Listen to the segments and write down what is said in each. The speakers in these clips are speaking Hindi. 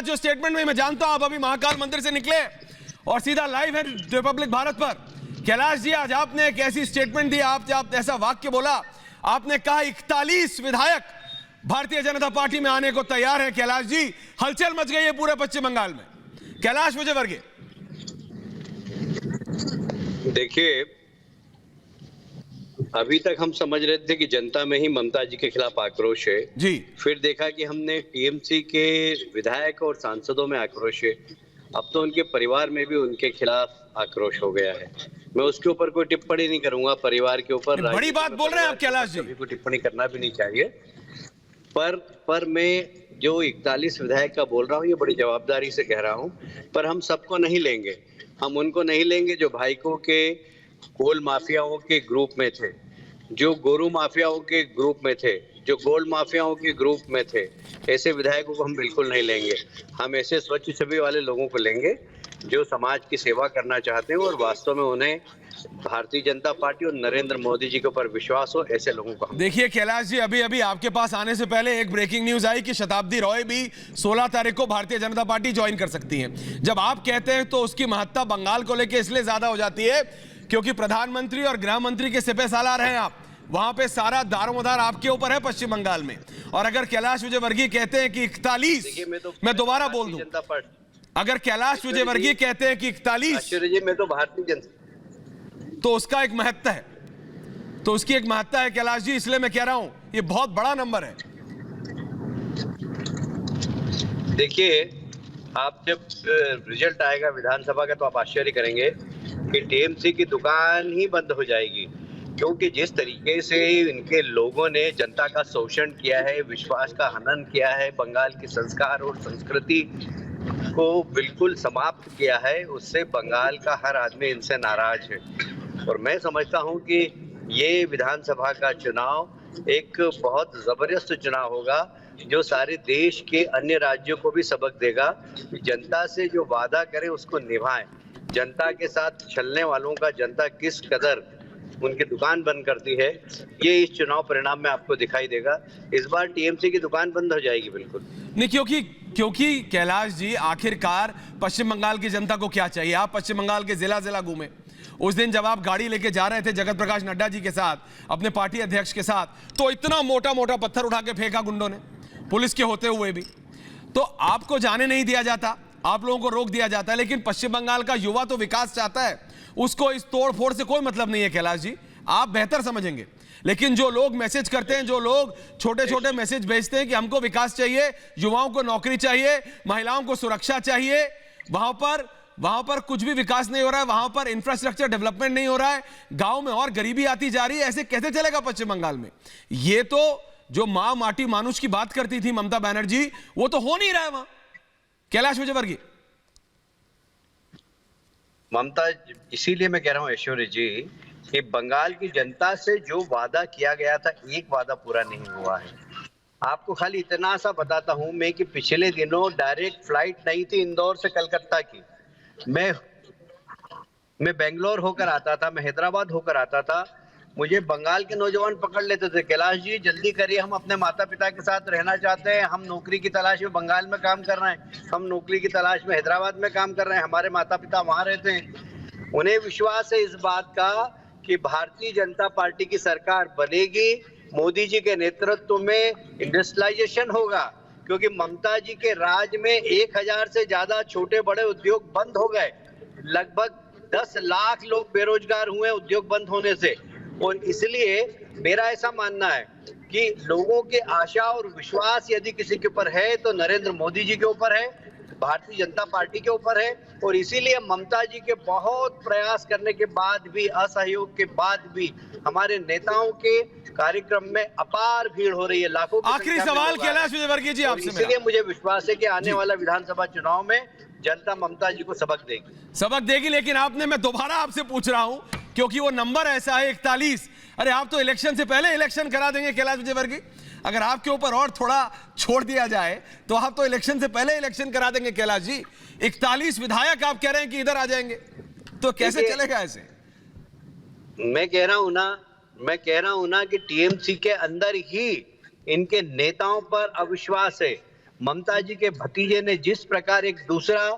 आज जो स्टेटमेंट में मैं जानता हूं, आप अभी महाकाल मंदिर से निकले और सीधा लाइव है रिपब्लिक भारत पर। कैलाश जी, आज आपने एक ऐसी स्टेटमेंट दी, आप ऐसा वाक्य बोला, आपने कहा 41 विधायक भारतीय जनता पार्टी में आने को तैयार है। कैलाश जी, हलचल मच गई है पूरे पश्चिम बंगाल में। कैलाश विजयवर्गीय, देखिए, अभी तक हम समझ रहे थे कि जनता में ही ममता जी के खिलाफ आक्रोश है जी, फिर देखा कि हमने टीएमसी के विधायक और सांसदों में आक्रोश है, अब तो उनके परिवार में भी उनके खिलाफ आक्रोश हो गया है। मैं उसके ऊपर कोई टिप्पणी नहीं करूंगा, परिवार के ऊपर बड़ी बात बोल रहे हैं आप कैलाश जी। कभी कोई टिप्पणी करना भी नहीं चाहिए, पर मैं जो 41 विधायक का बोल रहा हूँ ये बड़ी जवाबदारी से कह रहा हूँ। पर हम सबको नहीं लेंगे, हम उनको नहीं लेंगे जो भाईको के कोल माफियाओं के ग्रुप में थे, जो गोरू माफियाओं के ग्रुप में थे, जो गोल्ड माफियाओं के ग्रुप में थे। ऐसे विधायकों को हम बिल्कुल नहीं लेंगे। हम ऐसे स्वच्छ छवि वाले लोगों को लेंगे जो समाज की सेवा करना चाहते हैं और वास्तव में उन्हें भारतीय जनता पार्टी और नरेंद्र मोदी जी के ऊपर विश्वास हो, ऐसे लोगों को। देखिए कैलाश जी, अभी अभी आपके पास आने से पहले एक ब्रेकिंग न्यूज आई कि शताब्दी रॉय भी 16 तारीख को भारतीय जनता पार्टी ज्वाइन कर सकती हैं। जब आप कहते हैं तो उसकी महत्ता बंगाल को लेकर इसलिए ज्यादा हो जाती है क्योंकि प्रधानमंत्री और गृह मंत्री के सिपह सालार हैं आप, वहां पे सारा दारोमदार आपके ऊपर है पश्चिम बंगाल में। और अगर कैलाश विजयवर्गीय कहते हैं कि 41, मैं दोबारा बोल दूं, अगर कैलाश विजयवर्गीय कहते हैं कि 41, मैं तो भारतीय जनता, तो उसका एक महत्व है, तो उसकी एक महत्ता है कैलाश जी, इसलिए मैं कह रहा हूं ये बहुत बड़ा नंबर है। देखिए, आप जब रिजल्ट आएगा विधानसभा का तो आप आश्चर्य करेंगे कि टीएमसी की दुकान ही बंद हो जाएगी, क्योंकि जिस तरीके से इनके लोगों ने जनता का शोषण किया है, विश्वास का हनन किया है, बंगाल की संस्कार और संस्कृति को बिल्कुल समाप्त किया है, उससे बंगाल का हर आदमी इनसे नाराज है। और मैं समझता हूं कि ये विधानसभा का चुनाव एक बहुत जबरदस्त चुनाव होगा जो सारे देश के अन्य राज्यों को भी सबक देगा कि जनता से जो वादा करे उसको निभाएं। जनता के साथ चलने वालों का जनता किस कदर उनकी दुकान बंद करती है, ये इस चुनाव परिणाम में आपको दिखाई देगा। इस बार टीएमसी की दुकान बंद हो जाएगी बिल्कुल नहीं, क्योंकि कैलाश जी, आखिरकार पश्चिम बंगाल की जनता को क्या चाहिए? आप पश्चिम बंगाल के जिला जिला घूमे। उस दिन जब आप गाड़ी लेके जा रहे थे जगत प्रकाश नड्डा जी के साथ, अपने पार्टी अध्यक्ष के साथ, तो इतना मोटा मोटा पत्थर उठा के फेंका गुंडों ने, पुलिस के होते हुए भी। तो आपको जाने नहीं दिया जाता, आप लोगों को रोक दिया जाता है। लेकिन पश्चिम बंगाल का युवा तो विकास चाहता है, उसको इस तोड़ फोड़ से कोई मतलब नहीं है कैलाश जी, आप बेहतर समझेंगे। लेकिन जो लोग मैसेज करते हैं, जो लोग छोटे छोटे मैसेज भेजते हैं कि हमको विकास चाहिए, युवाओं को नौकरी चाहिए, महिलाओं को सुरक्षा चाहिए, वहां पर कुछ भी विकास नहीं हो रहा है, वहां पर इंफ्रास्ट्रक्चर डेवलपमेंट नहीं हो रहा है, गांव में और गरीबी आती जा रही है। ऐसे कैसे चलेगा पश्चिम बंगाल में? ये तो जो मां माटी मानुष की बात करती थी ममता बनर्जी, वो तो हो नहीं रहा है वहां। कैलाश विजयवर्गीय, ममता, इसीलिए मैं कह रहा हूं ऐश्वर्य जी कि बंगाल की जनता से जो वादा किया गया था, एक वादा पूरा नहीं हुआ है। आपको खाली इतना सा बताता हूं मैं कि पिछले दिनों डायरेक्ट फ्लाइट नहीं थी इंदौर से कलकत्ता की। मैं बेंगलोर होकर आता था, मैं हैदराबाद होकर आता था, मुझे बंगाल के नौजवान पकड़ लेते थे, कैलाश जी जल्दी करिए, हम अपने माता पिता के साथ रहना चाहते हैं, हम नौकरी की तलाश में बंगाल में काम कर रहे हैं, हम नौकरी की तलाश में हैदराबाद में काम कर रहे हैं, हमारे माता पिता वहां रहते हैं। उन्हें विश्वास है इस बात का कि भारतीय जनता पार्टी की सरकार बनेगी, मोदी जी के नेतृत्व में इंडस्ट्रियलाइजेशन होगा, क्योंकि ममता जी के राज में 1000 से ज्यादा छोटे बड़े उद्योग बंद हो गए, लगभग 10 लाख लोग बेरोजगार हुए उद्योग बंद होने से। और इसलिए मेरा ऐसा मानना है कि लोगों के आशा और विश्वास यदि किसी के ऊपर है तो नरेंद्र मोदी जी के ऊपर है, भारतीय जनता पार्टी के ऊपर है। और इसीलिए ममता जी के बहुत प्रयास करने के बाद भी, असहयोग के बाद भी, हमारे नेताओं के कार्यक्रम में अपार भीड़ हो रही है, लाखों। आखिरी सवाल कैलाश विजयवर्गीय जी आपसे, इसलिए मुझे विश्वास है कि आने वाला विधानसभा चुनाव में जनता ममता जी को सबक देगी। लेकिन आपने, मैं दोबारा आपसे पूछ रहा हूं क्योंकि वो नंबर ऐसा है 41। अरे आप तो इलेक्शन से पहले इलेक्शन करा देंगे कैलाश विजयवर्गीय। अगर आपके ऊपर और थोड़ा छोड़ दिया जाए तो आप तो इलेक्शन से पहले इलेक्शन करा देंगे कैलाश जी। 41 विधायक आप कह रहे हैं कि इधर आ जाएंगे, तो कैसे चलेगा ऐसे? मैं कह रहा हूं ना कि टीएमसी के अंदर ही इनके नेताओं पर अविश्वास है। ममता जी के भतीजे ने जिस प्रकार एक दूसरा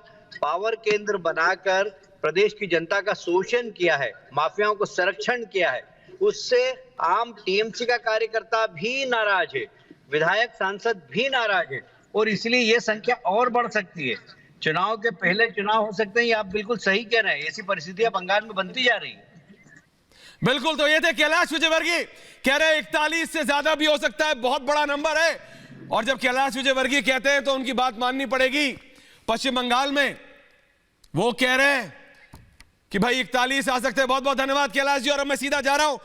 पावर केंद्र बनाकर प्रदेश की जनता का शोषण किया है, माफियाओं को संरक्षण किया है, उससे आम टीएमसी का कार्यकर्ता भी नाराज है, विधायक सांसद भी नाराज है और इसलिए ये संख्या और बढ़ सकती है। चुनाव के पहले चुनाव हो सकते हैं, ये आप बिल्कुल सही कह रहे हैं। ऐसी परिस्थितियां बंगाल में बनती जा रही है। बिल्कुल, तो ये थे कैलाश विजयवर्गीय, कह रहे 41 से ज्यादा भी हो सकता है, बहुत बड़ा नंबर है। और जब कैलाश विजयवर्गीय कहते हैं तो उनकी बात माननी पड़ेगी। पश्चिम बंगाल में वो कह रहे हैं कि भाई 41 आ सकते हैं। बहुत बहुत धन्यवाद कैलाश जी। और अब मैं सीधा जा रहा हूं